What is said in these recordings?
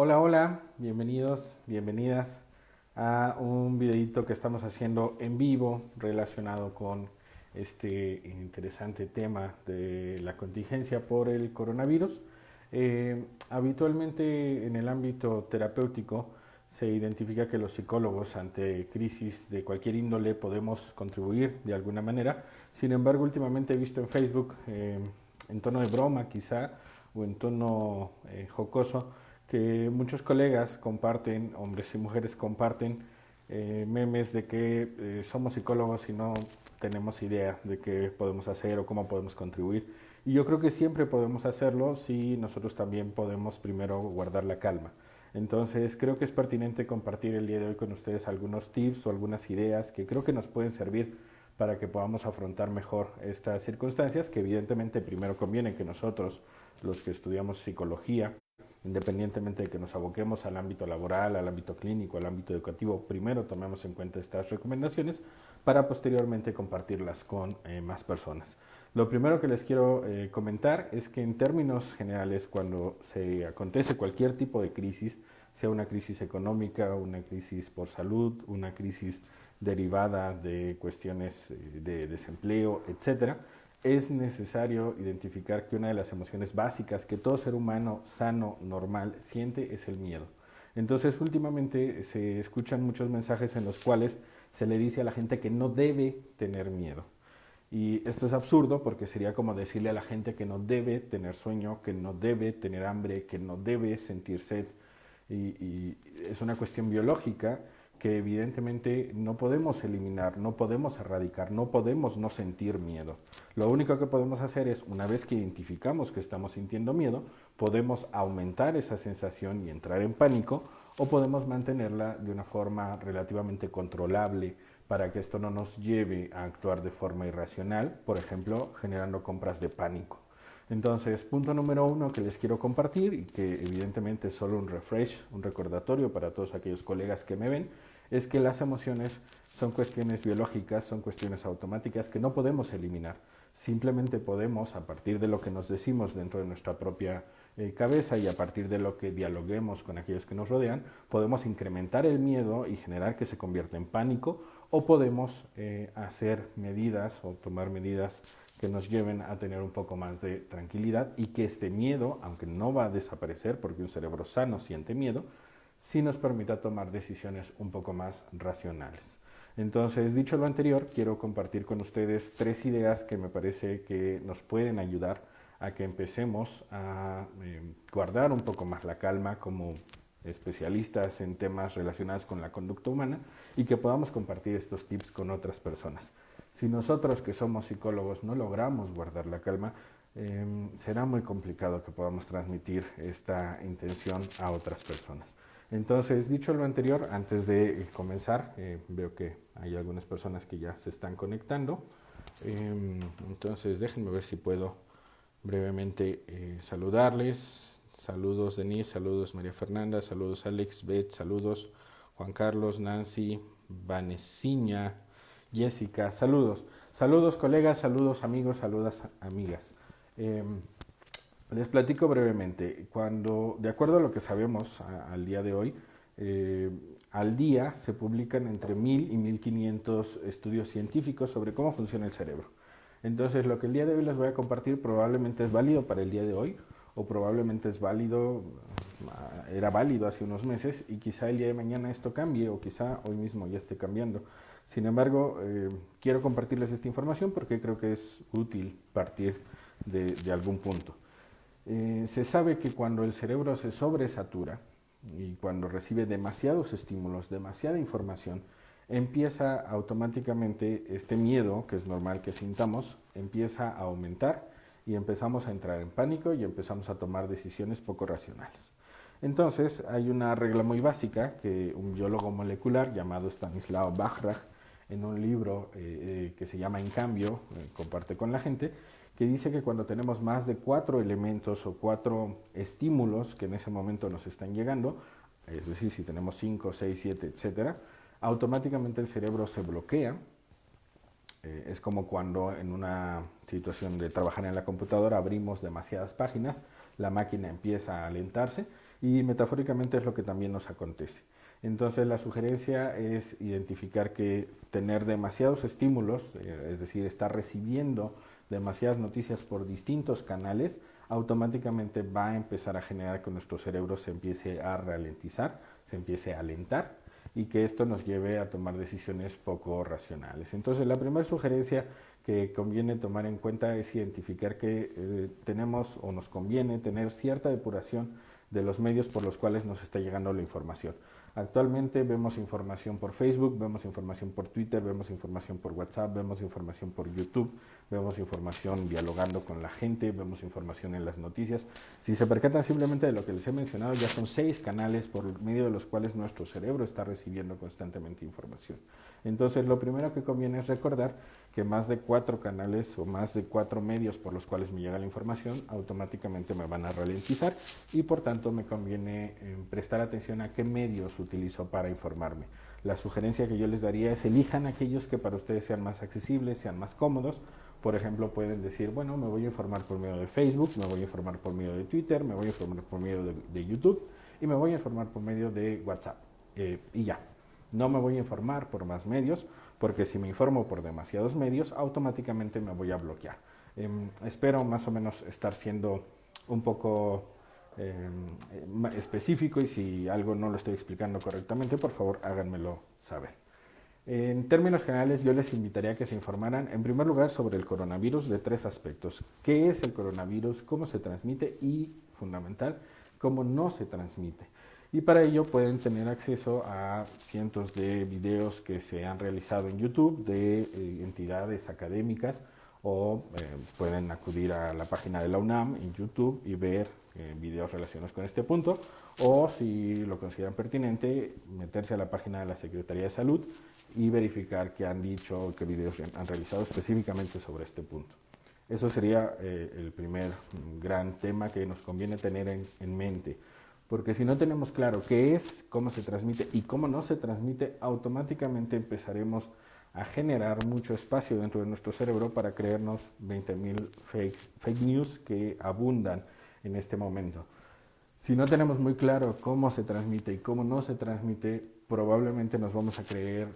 Hola, hola, bienvenidos, bienvenidas a un videito que estamos haciendo en vivo relacionado con este interesante tema de la contingencia por el coronavirus. Habitualmente en el ámbito terapéutico se identifica que los psicólogos ante crisis de cualquier índole podemos contribuir de alguna manera. Sin embargo, últimamente he visto en Facebook, en tono de broma quizá, o en tono jocoso, que muchos colegas comparten, hombres y mujeres comparten memes de que somos psicólogos y no tenemos idea de qué podemos hacer o cómo podemos contribuir. Y yo creo que siempre podemos hacerlo si nosotros también podemos primero guardar la calma. Entonces creo que es pertinente compartir el día de hoy con ustedes algunos tips o algunas ideas que creo que nos pueden servir para que podamos afrontar mejor estas circunstancias, que evidentemente primero conviene que nosotros, los que estudiamos psicología, independientemente de que nos aboquemos al ámbito laboral, al ámbito clínico, al ámbito educativo, primero tomemos en cuenta estas recomendaciones para posteriormente compartirlas con más personas. Lo primero que les quiero comentar es que en términos generales, cuando se acontece cualquier tipo de crisis, sea una crisis económica, una crisis por salud, una crisis derivada de cuestiones de desempleo, etcétera, es necesario identificar que una de las emociones básicas que todo ser humano sano, normal, siente es el miedo. Entonces, últimamente se escuchan muchos mensajes en los cuales se le dice a la gente que no debe tener miedo. Y esto es absurdo porque sería como decirle a la gente que no debe tener sueño, que no debe tener hambre, que no debe sentir sed. Y es una cuestión biológica que evidentemente no podemos eliminar, no podemos erradicar, no podemos no sentir miedo. Lo único que podemos hacer es, una vez que identificamos que estamos sintiendo miedo, podemos aumentar esa sensación y entrar en pánico, o podemos mantenerla de una forma relativamente controlable para que esto no nos lleve a actuar de forma irracional, por ejemplo, generando compras de pánico. Entonces, punto número uno que les quiero compartir, y que evidentemente es solo un refresh, un recordatorio para todos aquellos colegas que me ven, es que las emociones son cuestiones biológicas, son cuestiones automáticas que no podemos eliminar. Simplemente podemos, a partir de lo que nos decimos dentro de nuestra propia cabeza y a partir de lo que dialoguemos con aquellos que nos rodean, podemos incrementar el miedo y generar que se convierta en pánico, o podemos hacer medidas o tomar medidas que nos lleven a tener un poco más de tranquilidad, y que este miedo, aunque no va a desaparecer porque un cerebro sano siente miedo, sí nos permita tomar decisiones un poco más racionales. Entonces, dicho lo anterior, quiero compartir con ustedes 3 ideas que me parece que nos pueden ayudar a que empecemos a guardar un poco más la calma como especialistas en temas relacionados con la conducta humana, y que podamos compartir estos tips con otras personas. Si nosotros, que somos psicólogos, no logramos guardar la calma, será muy complicado que podamos transmitir esta intención a otras personas. Entonces, dicho lo anterior, antes de comenzar, veo que hay algunas personas que ya se están conectando. Entonces, déjenme ver si puedo brevemente saludarles. Saludos Denise, saludos María Fernanda, saludos Alex, Beth, saludos Juan Carlos, Nancy, Vanessiña, Jessica, saludos. Saludos colegas, saludos amigos, saludos amigas. Eh, Les platico brevemente. Cuando, de acuerdo a lo que sabemos al día de hoy, eh, al día se publican entre 1000 y 1500 estudios científicos sobre cómo funciona el cerebro. Entonces, lo que el día de hoy les voy a compartir probablemente es válido para el día de hoy, o probablemente es válido, era válido hace unos meses, y quizá el día de mañana esto cambie, o quizá hoy mismo ya esté cambiando. Sin embargo, quiero compartirles esta información porque creo que es útil partir de algún punto. Se sabe que cuando el cerebro se sobresatura y cuando recibe demasiados estímulos, demasiada información, empieza automáticamente este miedo, que es normal que sintamos, empieza a aumentar, y empezamos a entrar en pánico y empezamos a tomar decisiones poco racionales. Entonces, hay una regla muy básica que un biólogo molecular llamado Stanislav Bachrach, en un libro que se llama En Cambio, comparte con la gente, que dice que cuando tenemos más de 4 elementos o 4 estímulos que en ese momento nos están llegando, es decir, si tenemos 5, 6, 7, etcétera, automáticamente el cerebro se bloquea. Es como cuando en una situación de trabajar en la computadora abrimos demasiadas páginas, la máquina empieza a alentarse, y metafóricamente es lo que también nos acontece. Entonces la sugerencia es identificar que tener demasiados estímulos, es decir, estar recibiendo demasiadas noticias por distintos canales, automáticamente va a empezar a generar que nuestro cerebro se empiece a ralentizar, se empiece a alentar y que esto nos lleve a tomar decisiones poco racionales. Entonces la primera sugerencia que conviene tomar en cuenta es identificar que tenemos o nos conviene tener cierta depuración de los medios por los cuales nos está llegando la información. Actualmente vemos información por Facebook, vemos información por Twitter, vemos información por WhatsApp, vemos información por YouTube, vemos información dialogando con la gente, vemos información en las noticias. Si se percatan simplemente de lo que les he mencionado, ya son 6 canales por medio de los cuales nuestro cerebro está recibiendo constantemente información. Entonces, lo primero que conviene es recordar que más de 4 canales o más de 4 medios por los cuales me llega la información automáticamente me van a ralentizar y por tanto me conviene prestar atención a qué medios utilizo para informarme. La sugerencia que yo les daría es elijan aquellos que para ustedes sean más accesibles, sean más cómodos. Por ejemplo, pueden decir, bueno, me voy a informar por medio de Facebook, me voy a informar por medio de Twitter, me voy a informar por medio de YouTube y me voy a informar por medio de WhatsApp. Y ya. No me voy a informar por más medios, porque si me informo por demasiados medios, automáticamente me voy a bloquear. Espero más o menos estar siendo un poco específico y si algo no lo estoy explicando correctamente, por favor háganmelo saber. En términos generales, yo les invitaría a que se informaran, en primer lugar, sobre el coronavirus de 3 aspectos. ¿Qué es el coronavirus? ¿Cómo se transmite? Y, fundamental, ¿cómo no se transmite? Y para ello pueden tener acceso a cientos de videos que se han realizado en YouTube de entidades académicas o pueden acudir a la página de la UNAM en YouTube y ver videos relacionados con este punto, o si lo consideran pertinente, meterse a la página de la Secretaría de Salud y verificar qué han dicho, qué videos han realizado específicamente sobre este punto. Eso sería el primer gran tema que nos conviene tener en mente. Porque si no tenemos claro qué es, cómo se transmite y cómo no se transmite, automáticamente empezaremos a generar mucho espacio dentro de nuestro cerebro para creernos 20.000 fake news que abundan en este momento. Si no tenemos muy claro cómo se transmite y cómo no se transmite, probablemente nos vamos a creer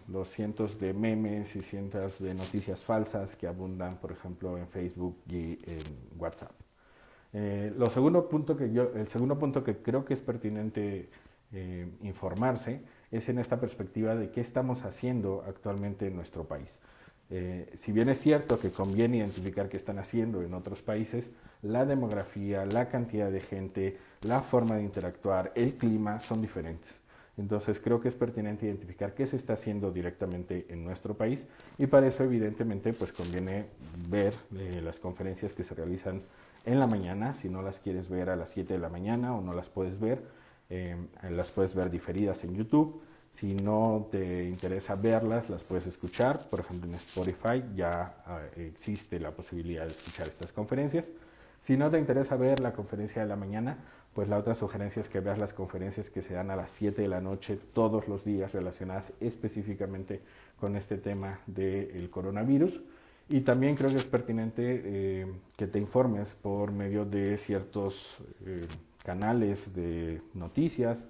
los cientos de memes y cientos de noticias falsas que abundan, por ejemplo, en Facebook y en WhatsApp. El segundo punto que creo que es pertinente informarse es en esta perspectiva de qué estamos haciendo actualmente en nuestro país. Si bien es cierto que conviene identificar qué están haciendo en otros países, la demografía, la cantidad de gente, la forma de interactuar, el clima son diferentes. Entonces creo que es pertinente identificar qué se está haciendo directamente en nuestro país y para eso evidentemente pues conviene ver las conferencias que se realizan en la mañana. Si no las quieres ver a las 7 de la mañana o no las puedes ver diferidas en YouTube. Si no te interesa verlas, las puedes escuchar. Por ejemplo, en Spotify ya existe la posibilidad de escuchar estas conferencias. Si no te interesa ver la conferencia de la mañana, pues la otra sugerencia es que veas las conferencias que se dan a las 7 de la noche todos los días relacionadas específicamente con este tema del coronavirus. Y también creo que es pertinente que te informes por medio de ciertos canales de noticias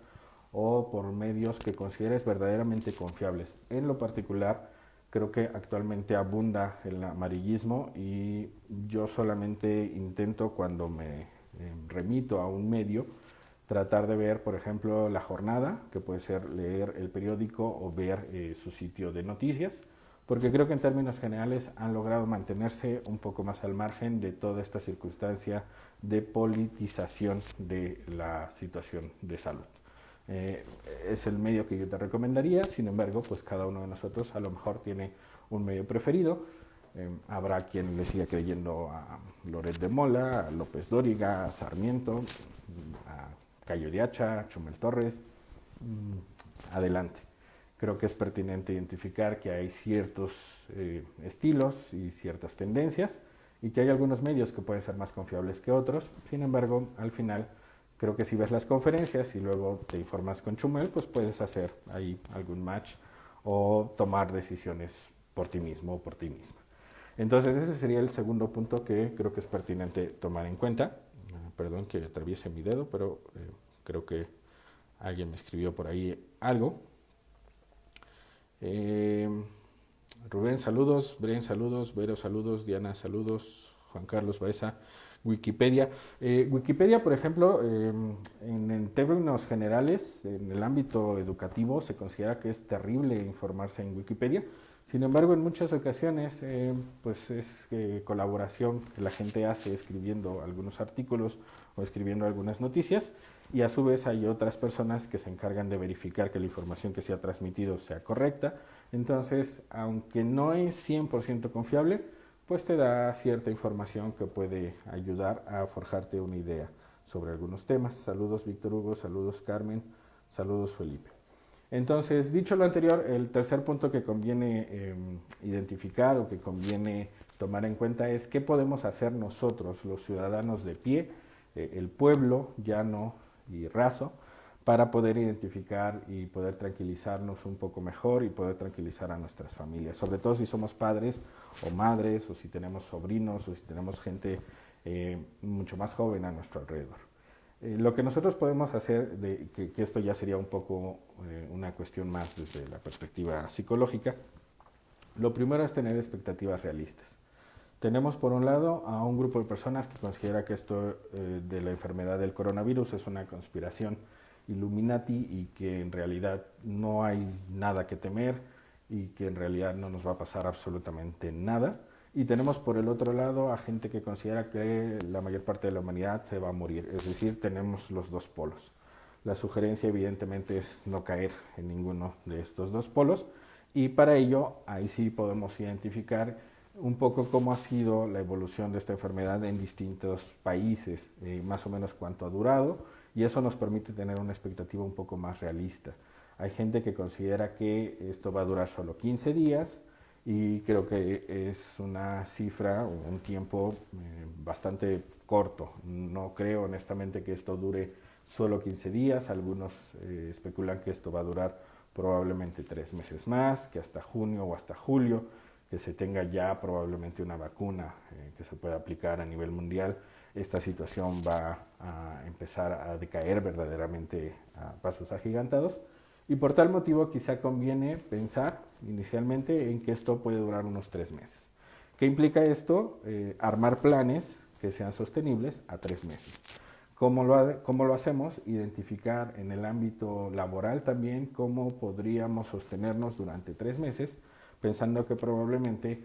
o por medios que consideres verdaderamente confiables. En lo particular, creo que actualmente abunda el amarillismo y yo solamente intento cuando me remito a un medio tratar de ver, por ejemplo, La Jornada, que puede ser leer el periódico o ver su sitio de noticias, porque creo que en términos generales han logrado mantenerse un poco más al margen de toda esta circunstancia de politización de la situación de salud. Es el medio que yo te recomendaría, sin embargo, pues cada uno de nosotros a lo mejor tiene un medio preferido. Habrá quien le siga creyendo a Loret de Mola, a López Dóriga, a Sarmiento, a Cayo de Hacha, a Chumel Torres. Adelante. Creo que es pertinente identificar que hay ciertos estilos y ciertas tendencias y que hay algunos medios que pueden ser más confiables que otros. Sin embargo, al final, creo que si ves las conferencias y luego te informas con Chumel, pues puedes hacer ahí algún match o tomar decisiones por ti mismo o por ti misma. Entonces ese sería el segundo punto que creo que es pertinente tomar en cuenta. Perdón que atraviese mi dedo, pero creo que alguien me escribió por ahí algo. Eh, Rubén, saludos. Bren, saludos. Vero, saludos. Diana, saludos. Juan Carlos Baeza, Wikipedia. Wikipedia, por ejemplo, en términos generales, en el ámbito educativo, se considera que es terrible informarse en Wikipedia. Sin embargo, en muchas ocasiones, pues es colaboración que la gente hace escribiendo algunos artículos o escribiendo algunas noticias, y a su vez hay otras personas que se encargan de verificar que la información que se ha transmitido sea correcta. Entonces, aunque no es 100% confiable, pues te da cierta información que puede ayudar a forjarte una idea sobre algunos temas. Saludos Víctor Hugo, saludos Carmen, saludos Felipe. Entonces, dicho lo anterior, el tercer punto que conviene identificar o que conviene tomar en cuenta es qué podemos hacer nosotros, los ciudadanos de pie, el pueblo llano y raso, para poder identificar y poder tranquilizarnos un poco mejor y poder tranquilizar a nuestras familias, sobre todo si somos padres o madres, o si tenemos sobrinos, o si tenemos gente mucho más joven a nuestro alrededor. Lo que nosotros podemos hacer, que esto ya sería un poco una cuestión más desde la perspectiva psicológica, lo primero es tener expectativas realistas. Tenemos por un lado a un grupo de personas que considera que esto de la enfermedad del coronavirus es una conspiración Illuminati y que en realidad no hay nada que temer y que en realidad no nos va a pasar absolutamente nada. Y tenemos por el otro lado a gente que considera que la mayor parte de la humanidad se va a morir. Es decir, tenemos los dos polos. La sugerencia evidentemente es no caer en ninguno de estos dos polos, y para ello ahí sí podemos identificar un poco cómo ha sido la evolución de esta enfermedad en distintos países, más o menos cuánto ha durado, y eso nos permite tener una expectativa un poco más realista. Hay gente que considera que esto va a durar solo 15 días, y creo que es una cifra, un tiempo bastante corto. No creo honestamente que esto dure solo 15 días, algunos especulan que esto va a durar probablemente 3 meses más, que hasta junio o hasta julio, que se tenga ya probablemente una vacuna que se pueda aplicar a nivel mundial. Esta situación va a empezar a decaer verdaderamente a pasos agigantados, y por tal motivo quizá conviene pensar inicialmente en que esto puede durar unos 3 meses. ¿Qué implica esto? Armar planes que sean sostenibles a 3 meses. ¿Cómo lo hacemos? Identificar en el ámbito laboral también cómo podríamos sostenernos durante 3 meses, pensando que probablemente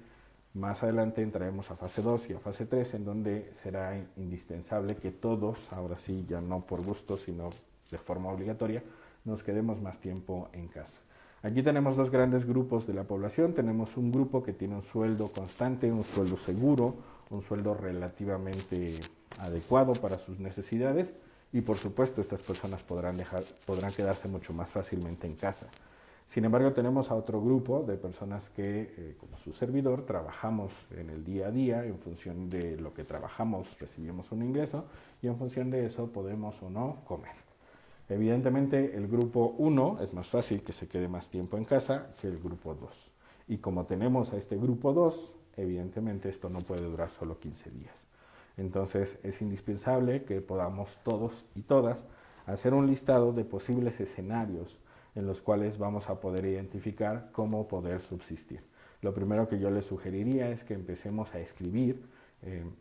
más adelante entraremos a fase 2 y a fase 3, en donde será indispensable que todos, ahora sí, ya no por gusto, sino de forma obligatoria, nos quedemos más tiempo en casa. Aquí tenemos dos grandes grupos de la población. Tenemos un grupo que tiene un sueldo constante, un sueldo seguro, un sueldo relativamente adecuado para sus necesidades, y por supuesto estas personas podrán quedarse mucho más fácilmente en casa. Sin embargo, tenemos a otro grupo de personas que, como su servidor, trabajamos en el día a día. En función de lo que trabajamos recibimos un ingreso, y en función de eso podemos o no comer. Evidentemente el grupo 1 es más fácil que se quede más tiempo en casa que el grupo 2. Y como tenemos a este grupo 2, evidentemente esto no puede durar solo 15 días. Entonces es indispensable que podamos todos y todas hacer un listado de posibles escenarios en los cuales vamos a poder identificar cómo poder subsistir. Lo primero que yo les sugeriría es que empecemos a escribir.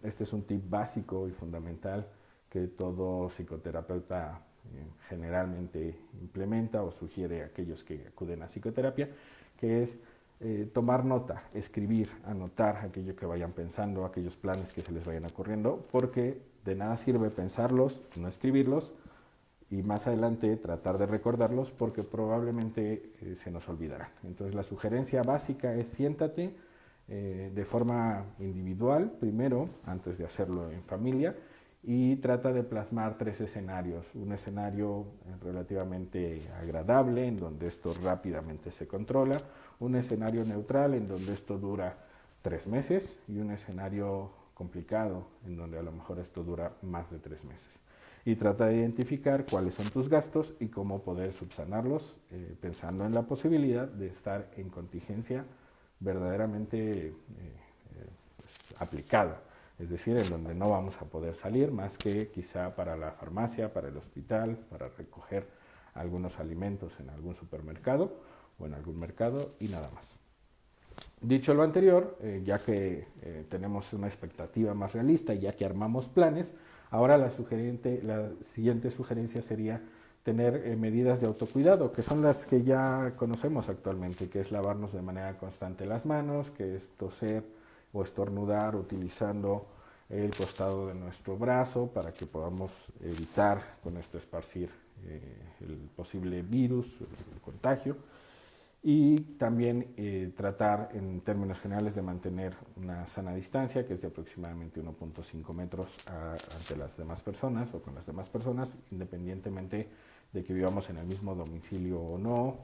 Este es un tip básico y fundamental que todo psicoterapeuta generalmente implementa o sugiere a aquellos que acuden a psicoterapia, que es tomar nota, escribir, anotar aquello que vayan pensando, aquellos planes que se les vayan ocurriendo, porque de nada sirve pensarlos, no escribirlos, y más adelante tratar de recordarlos, porque probablemente se nos olvidarán. Entonces la sugerencia básica es siéntate de forma individual primero, antes de hacerlo en familia, y trata de plasmar 3 escenarios. Un escenario relativamente agradable, en donde esto rápidamente se controla; un escenario neutral, en donde esto dura 3 meses; y un escenario complicado, en donde a lo mejor esto dura más de 3 meses. Y trata de identificar cuáles son tus gastos y cómo poder subsanarlos, pensando en la posibilidad de estar en contingencia verdaderamente pues, aplicada. es decir, en donde no vamos a poder salir más que quizá para la farmacia, para el hospital, para recoger algunos alimentos en algún supermercado o en algún mercado y nada más. Dicho lo anterior, ya que tenemos una expectativa más realista, ya que armamos planes, ahora la siguiente sugerencia sería tener medidas de autocuidado, que son las que ya conocemos actualmente, que es lavarnos de manera constante las manos, que es toser o estornudar utilizando el costado de nuestro brazo para que podamos evitar con esto esparcir el posible virus, el contagio, y también tratar en términos generales de mantener una sana distancia, que es de aproximadamente 1.5 metros ante las demás personas o con las demás personas, independientemente de que vivamos en el mismo domicilio o no.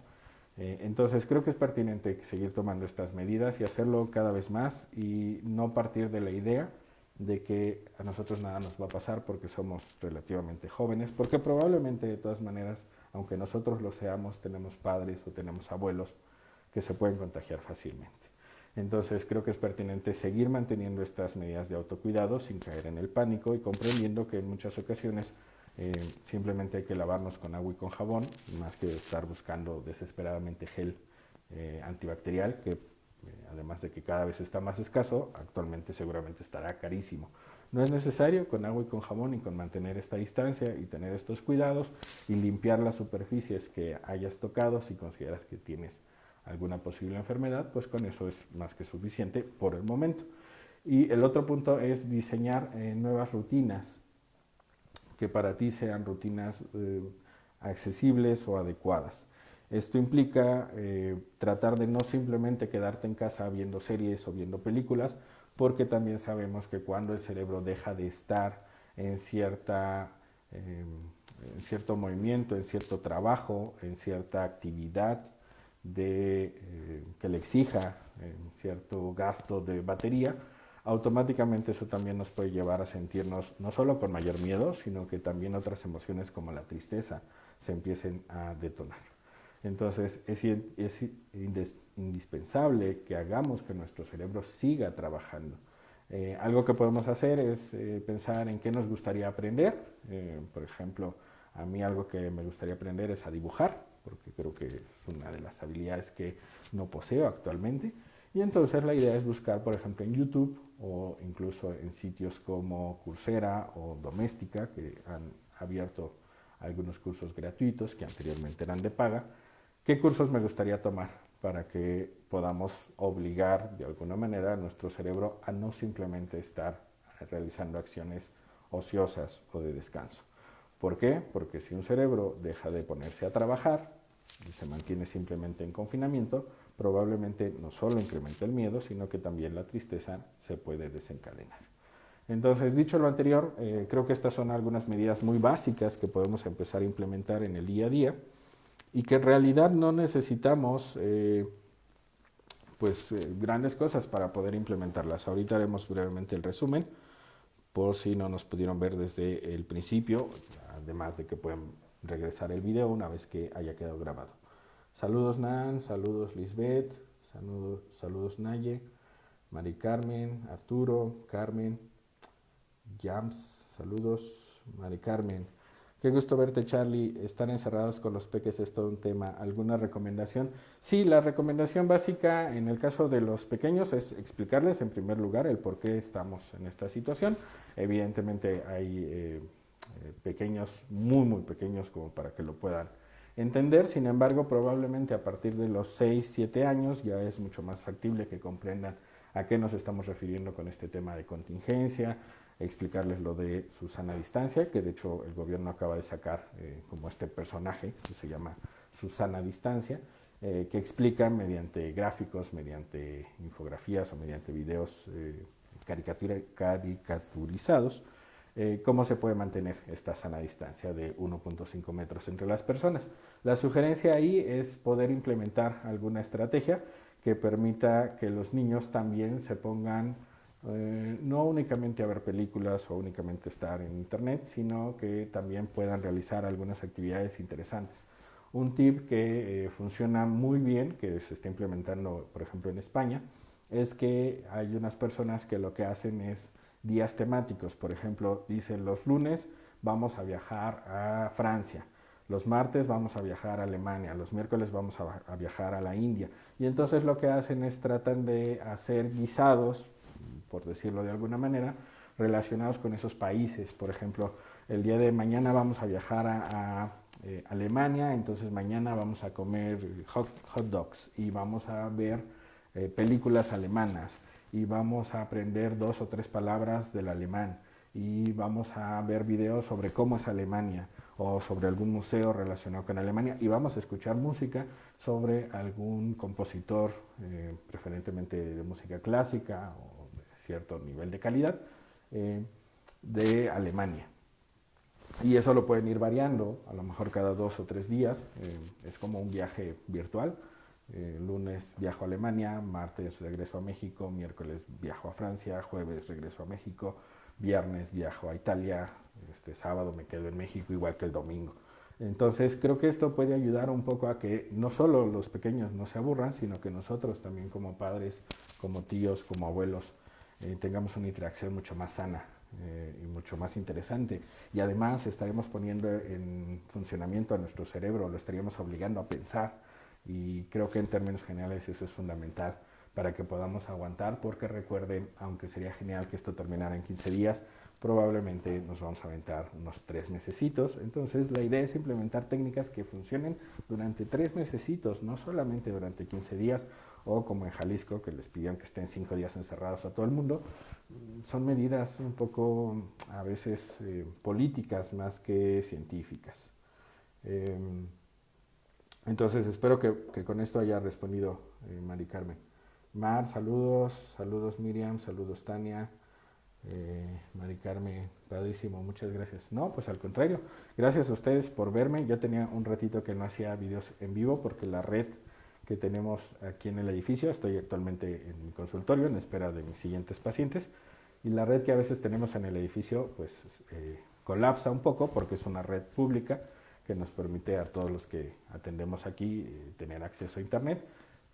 Entonces creo que es pertinente seguir tomando estas medidas y hacerlo cada vez más y no partir de la idea de que a nosotros nada nos va a pasar porque somos relativamente jóvenes, porque probablemente de todas maneras, aunque nosotros lo seamos, tenemos padres o tenemos abuelos que se pueden contagiar fácilmente. Entonces creo que es pertinente seguir manteniendo estas medidas de autocuidado sin caer en el pánico y comprendiendo que en muchas ocasiones simplemente hay que lavarnos con agua y con jabón, más que estar buscando desesperadamente gel antibacterial, que además de que cada vez está más escaso, actualmente seguramente estará carísimo. No es necesario con agua y con jabón y con mantener esta distancia y tener estos cuidados y limpiar las superficies que hayas tocado si consideras que tienes alguna posible enfermedad, pues con eso es más que suficiente por el momento. Y el otro punto es diseñar nuevas rutinas que para ti sean rutinas accesibles o adecuadas. Esto implica tratar de no simplemente quedarte en casa viendo series o viendo películas, porque también sabemos que cuando el cerebro deja de estar en cierto movimiento, en cierto trabajo, en cierta actividad que le exija cierto gasto de batería, automáticamente eso también nos puede llevar a sentirnos no solo con mayor miedo, sino que también otras emociones como la tristeza se empiecen a detonar. Entonces es indispensable que hagamos que nuestro cerebro siga trabajando. Algo que podemos hacer es pensar en qué nos gustaría aprender. Por ejemplo, a mí algo que me gustaría aprender es a dibujar, porque creo que es una de las habilidades que no poseo actualmente. Y entonces la idea es buscar, por ejemplo, en YouTube o incluso en sitios como Coursera o Doméstica, que han abierto algunos cursos gratuitos que anteriormente eran de paga. ¿Qué cursos me gustaría tomar para que podamos obligar de alguna manera a nuestro cerebro a no simplemente estar realizando acciones ociosas o de descanso? ¿Por qué? Porque si un cerebro deja de ponerse a trabajar y se mantiene simplemente en confinamiento, probablemente no solo incrementa el miedo, sino que también la tristeza se puede desencadenar. Entonces, dicho lo anterior, creo que estas son algunas medidas muy básicas que podemos empezar a implementar en el día a día y que en realidad no necesitamos grandes cosas para poder implementarlas. Ahorita haremos brevemente el resumen por si no nos pudieron ver desde el principio, además de que pueden regresar el video una vez que haya quedado grabado. Saludos Nan, saludos Lisbeth, saludos Naye, Mari Carmen, Arturo, Carmen, Jams, saludos Mari Carmen. Qué gusto verte, Charlie. Están encerrados con los peques, es todo un tema. ¿Alguna recomendación? Sí, la recomendación básica en el caso de los pequeños es explicarles en primer lugar el por qué estamos en esta situación. Evidentemente hay pequeños, muy, muy pequeños como para que lo puedan entender. Sin embargo, probablemente a partir de los 6, 7 años ya es mucho más factible que comprendan a qué nos estamos refiriendo con este tema de contingencia, explicarles lo de Susana Distancia, que de hecho el gobierno acaba de sacar como este personaje que se llama Susana Distancia, que explica mediante gráficos, mediante infografías o mediante videos caricaturizados cómo se puede mantener esta sana distancia de 1.5 metros entre las personas. La sugerencia ahí es poder implementar alguna estrategia que permita que los niños también se pongan no únicamente a ver películas o únicamente estar en internet, sino que también puedan realizar algunas actividades interesantes. Un tip que funciona muy bien, que se está implementando por ejemplo en España, es que hay unas personas que lo que hacen es días temáticos. Por ejemplo, dicen los lunes vamos a viajar a Francia, los martes vamos a viajar a Alemania, los miércoles vamos a viajar a la India. Y entonces lo que hacen es tratan de hacer guisados, por decirlo de alguna manera, relacionados con esos países. Por ejemplo, el día de mañana vamos a viajar a Alemania, entonces mañana vamos a comer hot dogs y vamos a ver películas alemanas y vamos a aprender 2 o 3 palabras del alemán y vamos a ver videos sobre cómo es Alemania o sobre algún museo relacionado con Alemania y vamos a escuchar música sobre algún compositor, preferentemente de música clásica o de cierto nivel de calidad, de Alemania. Y eso lo pueden ir variando, a lo mejor cada 2 o 3 días, es como un viaje virtual. Lunes viajo a Alemania, martes regreso a México, miércoles viajo a Francia, jueves regreso a México, viernes viajo a Italia, sábado me quedo en México igual que el domingo. Entonces creo que esto puede ayudar un poco a que no solo los pequeños no se aburran, sino que nosotros también como padres, como tíos, como abuelos, tengamos una interacción mucho más sana y mucho más interesante. Y además estaremos poniendo en funcionamiento a nuestro cerebro, lo estaríamos obligando a pensar y creo que en términos generales eso es fundamental para que podamos aguantar, porque recuerden, aunque sería genial que esto terminara en 15 días, probablemente nos vamos a aventar unos 3 mesecitos. Entonces la idea es implementar técnicas que funcionen durante 3 mesecitos, no solamente durante 15 días o como en Jalisco, que les pidieron que estén 5 días encerrados a todo el mundo. Son medidas un poco a veces políticas más que científicas. Entonces espero que con esto haya respondido Mari Carmen. Mar, saludos, saludos Miriam, saludos Tania, Mari Carmen, padrísimo, muchas gracias. No, pues al contrario, gracias a ustedes por verme. Yo tenía un ratito que no hacía videos en vivo porque la red que tenemos aquí en el edificio, estoy actualmente en mi consultorio en espera de mis siguientes pacientes, y la red que a veces tenemos en el edificio pues colapsa un poco porque es una red pública que nos permite a todos los que atendemos aquí tener acceso a internet.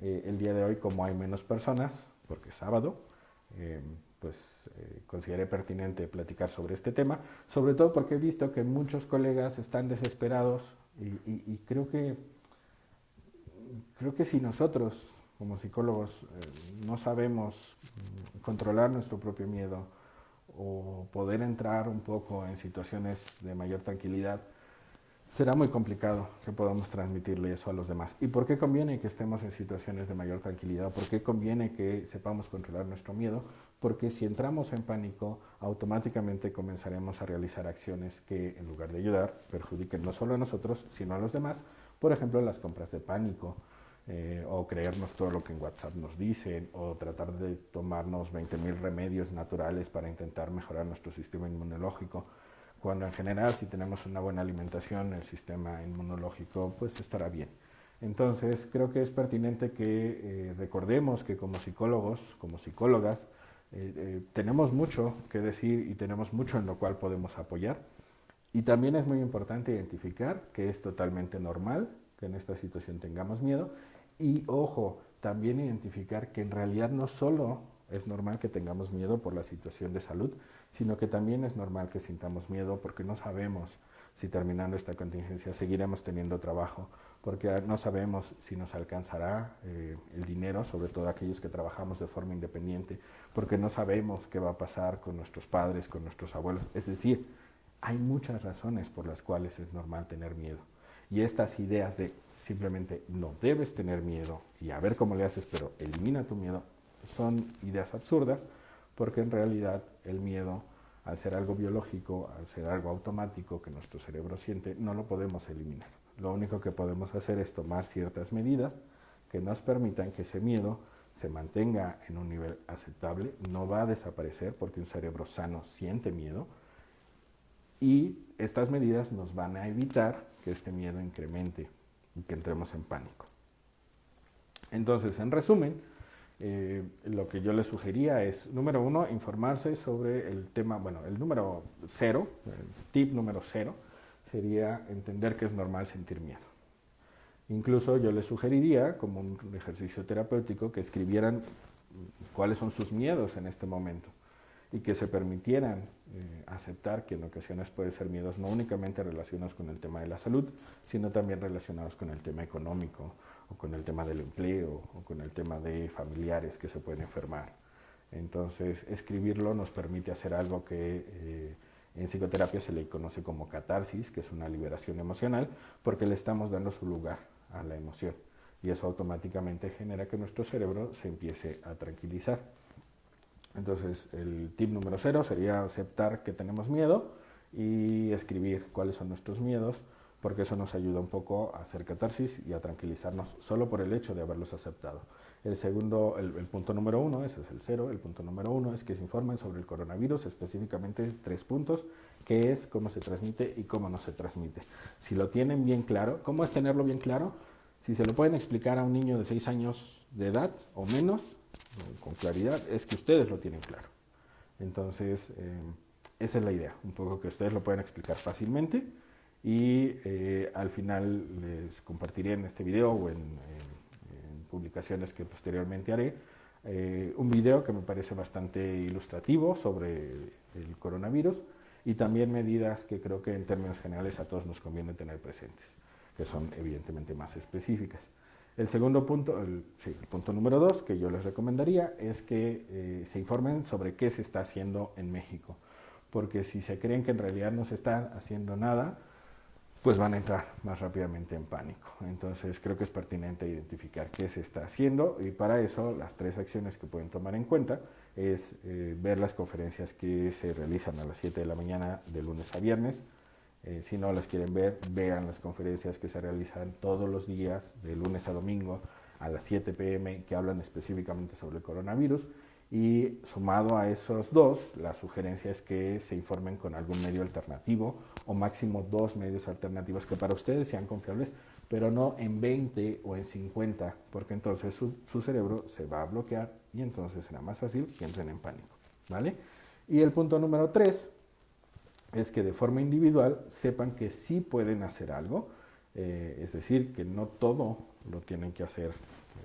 El día de hoy, como hay menos personas, porque es sábado, consideré pertinente platicar sobre este tema, sobre todo porque he visto que muchos colegas están desesperados y creo que si nosotros como psicólogos no sabemos controlar nuestro propio miedo o poder entrar un poco en situaciones de mayor tranquilidad, será muy complicado que podamos transmitirle eso a los demás. ¿Y por qué conviene que estemos en situaciones de mayor tranquilidad? ¿Por qué conviene que sepamos controlar nuestro miedo? Porque si entramos en pánico, automáticamente comenzaremos a realizar acciones que, en lugar de ayudar, perjudiquen no solo a nosotros, sino a los demás. Por ejemplo, las compras de pánico, o creernos todo lo que en WhatsApp nos dicen, o tratar de tomarnos 20,000 remedios naturales para intentar mejorar nuestro sistema inmunológico, cuando en general si tenemos una buena alimentación el sistema inmunológico pues estará bien. Entonces creo que es pertinente que recordemos que como psicólogos, como psicólogas, tenemos mucho que decir y tenemos mucho en lo cual podemos apoyar. Y también es muy importante identificar que es totalmente normal que en esta situación tengamos miedo. Y ojo, también identificar que en realidad no solo es normal que tengamos miedo por la situación de salud, sino que también es normal que sintamos miedo porque no sabemos si terminando esta contingencia seguiremos teniendo trabajo, porque no sabemos si nos alcanzará el dinero, sobre todo aquellos que trabajamos de forma independiente, porque no sabemos qué va a pasar con nuestros padres, con nuestros abuelos. Es decir, hay muchas razones por las cuales es normal tener miedo. Y estas ideas de simplemente no debes tener miedo y a ver cómo le haces, pero elimina tu miedo, son ideas absurdas, porque en realidad el miedo, al ser algo biológico, al ser algo automático que nuestro cerebro siente, no lo podemos eliminar. Lo único que podemos hacer es tomar ciertas medidas que nos permitan que ese miedo se mantenga en un nivel aceptable, no va a desaparecer porque un cerebro sano siente miedo, y estas medidas nos van a evitar que este miedo incremente y que entremos en pánico. Entonces, en resumen, lo que yo les sugería es, número 1, informarse sobre el tema, el número 0, el tip número 0, sería entender que es normal sentir miedo. Incluso yo les sugeriría, como un ejercicio terapéutico, que escribieran cuáles son sus miedos en este momento. y que se permitieran aceptar que en ocasiones pueden ser miedos no únicamente relacionados con el tema de la salud, sino también relacionados con el tema económico, o con el tema del empleo, o con el tema de familiares que se pueden enfermar. Entonces, escribirlo nos permite hacer algo que en psicoterapia se le conoce como catarsis, que es una liberación emocional, porque le estamos dando su lugar a la emoción. Y eso automáticamente genera que nuestro cerebro se empiece a tranquilizar. Entonces, el tip número 0 sería aceptar que tenemos miedo y escribir cuáles son nuestros miedos, porque eso nos ayuda un poco a hacer catarsis y a tranquilizarnos solo por el hecho de haberlos aceptado. El segundo, el punto número 1, ese es el 0, el punto número 1 es que se informen sobre el coronavirus, específicamente 3 puntos, qué es, cómo se transmite y cómo no se transmite. Si lo tienen bien claro, ¿cómo es tenerlo bien claro? Si se lo pueden explicar a un niño de 6 años de edad o menos, con claridad, es que ustedes lo tienen claro. Entonces, esa es la idea, un poco que ustedes lo pueden explicar fácilmente y al final les compartiré en este video o en publicaciones que posteriormente haré un video que me parece bastante ilustrativo sobre el coronavirus y también medidas que creo que en términos generales a todos nos conviene tener presentes, que son evidentemente más específicas. El segundo punto, el punto número 2 que yo les recomendaría es que se informen sobre qué se está haciendo en México, porque si se creen que en realidad no se está haciendo nada, pues van a entrar más rápidamente en pánico. Entonces creo que es pertinente identificar qué se está haciendo y para eso las 3 acciones que pueden tomar en cuenta es ver las conferencias que se realizan a las 7 de la mañana de lunes a viernes. Si no las quieren ver, vean las conferencias que se realizan todos los días, de lunes a domingo, a las 7 p.m., que hablan específicamente sobre el coronavirus. Y sumado a esos 2, la sugerencia es que se informen con algún medio alternativo o máximo 2 medios alternativos que para ustedes sean confiables, pero no en 20 o en 50, porque entonces su cerebro se va a bloquear y entonces será más fácil que entren en pánico, ¿vale? Y el punto número 3 es que de forma individual sepan que sí pueden hacer algo, es decir, que no todo lo tienen que hacer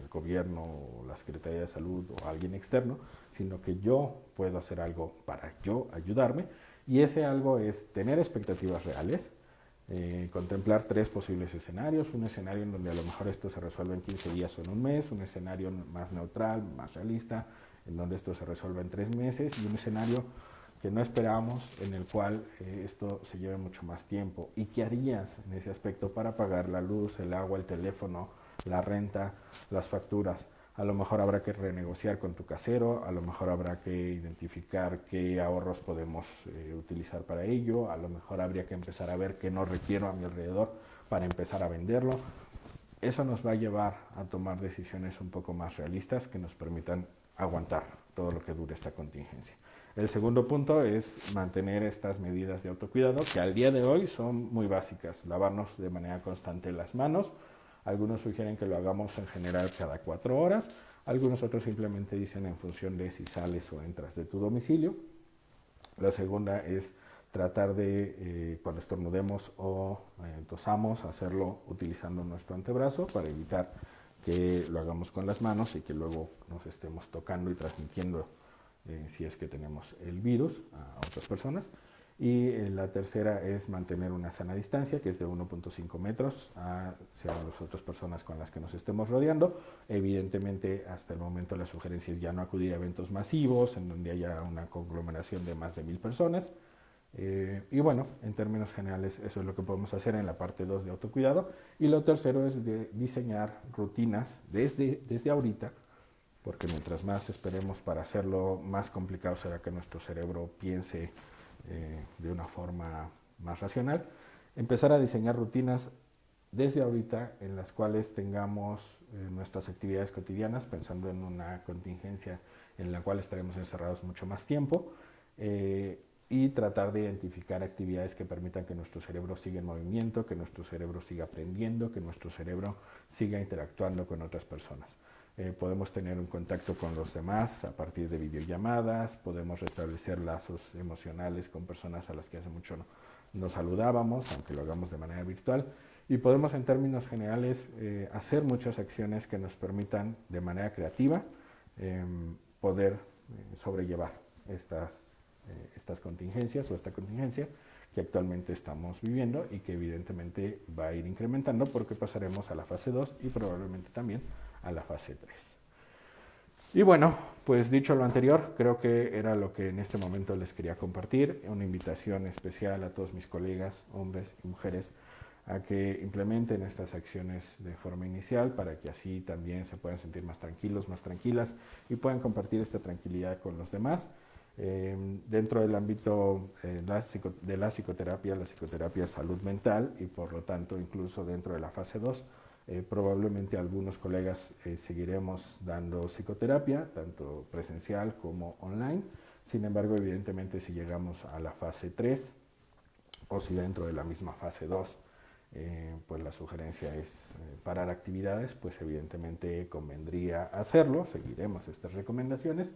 el gobierno o la Secretaría de Salud o alguien externo, sino que yo puedo hacer algo para yo ayudarme y ese algo es tener expectativas reales, contemplar 3 posibles escenarios, un escenario en donde a lo mejor esto se resuelve en 15 días o en un mes, un escenario más neutral, más realista, en donde esto se resuelve en 3 meses y un escenario que no esperábamos, en el cual esto se lleve mucho más tiempo. ¿Y qué harías en ese aspecto para pagar la luz, el agua, el teléfono, la renta, las facturas? A lo mejor habrá que renegociar con tu casero, a lo mejor habrá que identificar qué ahorros podemos utilizar para ello, a lo mejor habría que empezar a ver qué no requiero a mi alrededor para empezar a venderlo. Eso nos va a llevar a tomar decisiones un poco más realistas que nos permitan aguantar todo lo que dure esta contingencia. El segundo punto es mantener estas medidas de autocuidado que al día de hoy son muy básicas. Lavarnos de manera constante las manos. Algunos sugieren que lo hagamos en general cada 4 horas. Algunos otros simplemente dicen en función de si sales o entras de tu domicilio. La segunda es tratar de, cuando estornudemos o tosamos, hacerlo utilizando nuestro antebrazo para evitar que lo hagamos con las manos y que luego nos estemos tocando y transmitiendo si es que tenemos el virus a otras personas. Y la tercera es mantener una sana distancia, que es de 1.5 metros hacia las otras personas con las que nos estemos rodeando. Evidentemente, hasta el momento la sugerencia es ya no acudir a eventos masivos en donde haya una conglomeración de más de 1000 personas. Y bueno, en términos generales, eso es lo que podemos hacer en la parte 2 de autocuidado. Y lo tercero es de diseñar rutinas desde ahorita, porque mientras más esperemos para hacerlo, más complicado será que nuestro cerebro piense de una forma más racional. Empezar a diseñar rutinas desde ahorita en las cuales tengamos nuestras actividades cotidianas, pensando en una contingencia en la cual estaremos encerrados mucho más tiempo, y tratar de identificar actividades que permitan que nuestro cerebro siga en movimiento, que nuestro cerebro siga aprendiendo, que nuestro cerebro siga interactuando con otras personas. Podemos tener un contacto con los demás a partir de videollamadas, podemos restablecer lazos emocionales con personas a las que hace mucho no saludábamos, aunque lo hagamos de manera virtual, y podemos en términos generales hacer muchas acciones que nos permitan de manera creativa poder sobrellevar estas contingencias o esta contingencia que actualmente estamos viviendo y que evidentemente va a ir incrementando porque pasaremos a la fase 2 y probablemente también a la fase 3. Y bueno, pues dicho lo anterior, creo que era lo que en este momento les quería compartir, una invitación especial a todos mis colegas, hombres y mujeres, a que implementen estas acciones de forma inicial para que así también se puedan sentir más tranquilos, más tranquilas y puedan compartir esta tranquilidad con los demás. Dentro del ámbito de la psicoterapia es salud mental y por lo tanto incluso dentro de la fase 2 probablemente algunos colegas seguiremos dando psicoterapia, tanto presencial como online. Sin embargo, evidentemente si llegamos a la fase 3 o si dentro de la misma fase 2 pues la sugerencia es parar actividades, pues evidentemente convendría hacerlo, seguiremos estas recomendaciones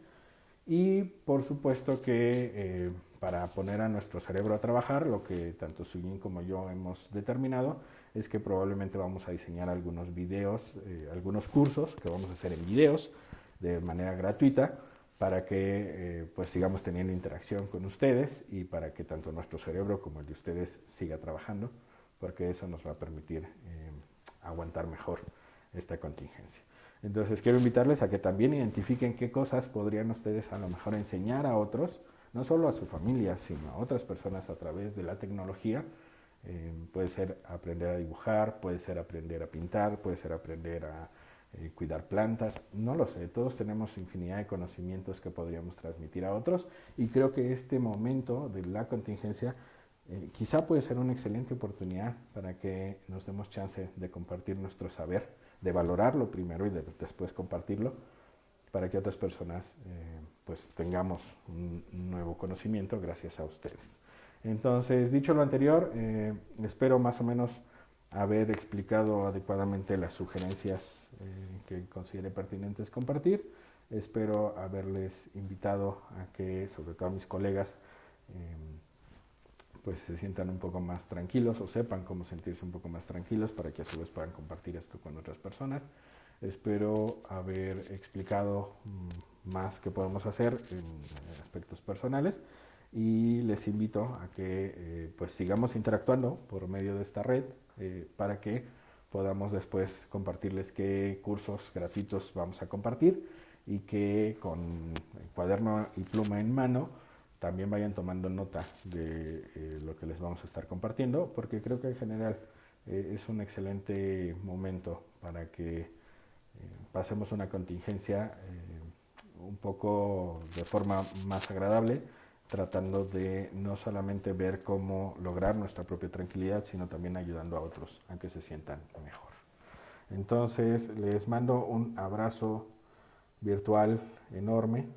y por supuesto que para poner a nuestro cerebro a trabajar, lo que tanto Sujin como yo hemos determinado es que probablemente vamos a diseñar algunos videos, algunos cursos que vamos a hacer en videos de manera gratuita para que pues sigamos teniendo interacción con ustedes y para que tanto nuestro cerebro como el de ustedes siga trabajando, porque eso nos va a permitir aguantar mejor esta contingencia. Entonces quiero invitarles a que también identifiquen qué cosas podrían ustedes a lo mejor enseñar a otros, no solo a su familia, sino a otras personas a través de la tecnología. Puede ser aprender a dibujar, puede ser aprender a pintar, puede ser aprender a cuidar plantas, no lo sé, todos tenemos infinidad de conocimientos que podríamos transmitir a otros y creo que este momento de la contingencia quizá puede ser una excelente oportunidad para que nos demos chance de compartir nuestro saber, de valorarlo primero y después compartirlo para que otras personas pues tengamos un nuevo conocimiento gracias a ustedes. Entonces, dicho lo anterior, espero más o menos haber explicado adecuadamente las sugerencias que considere pertinentes compartir. Espero haberles invitado a que, sobre todo a mis colegas, pues se sientan un poco más tranquilos o sepan cómo sentirse un poco más tranquilos para que a su vez puedan compartir esto con otras personas. Espero haber explicado más que podemos hacer en aspectos personales y les invito a que pues sigamos interactuando por medio de esta red para que podamos después compartirles qué cursos gratuitos vamos a compartir y que con cuaderno y pluma en mano también vayan tomando nota de lo que les vamos a estar compartiendo, porque creo que en general es un excelente momento para que pasemos una contingencia un poco de forma más agradable, tratando de no solamente ver cómo lograr nuestra propia tranquilidad, sino también ayudando a otros a que se sientan mejor. Entonces, les mando un abrazo virtual enorme.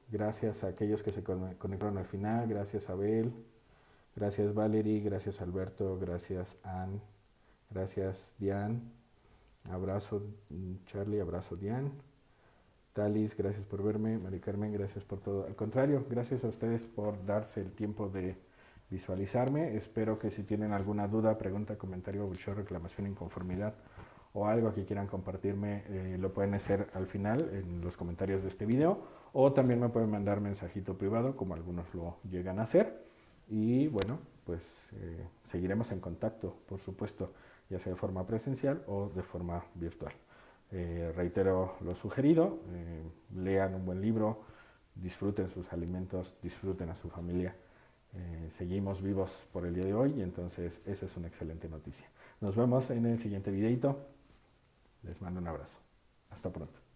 Gracias a aquellos que se conectaron al final, gracias Abel, gracias Valerie, gracias Alberto, gracias Ann, gracias Diane, abrazo Charlie, abrazo Diane, Talis, gracias por verme, Mari Carmen, gracias por todo. Al contrario, gracias a ustedes por darse el tiempo de visualizarme. Espero que si tienen alguna duda, pregunta, comentario, abucheo, reclamación, inconformidad o algo que quieran compartirme, lo pueden hacer al final en los comentarios de este video o también me pueden mandar mensajito privado como algunos lo llegan a hacer y bueno, pues seguiremos en contacto, por supuesto, ya sea de forma presencial o de forma virtual. Reitero lo sugerido, lean un buen libro, disfruten sus alimentos, disfruten a su familia. Seguimos vivos por el día de hoy y entonces esa es una excelente noticia. Nos vemos en el siguiente videito. Les mando un abrazo. Hasta pronto.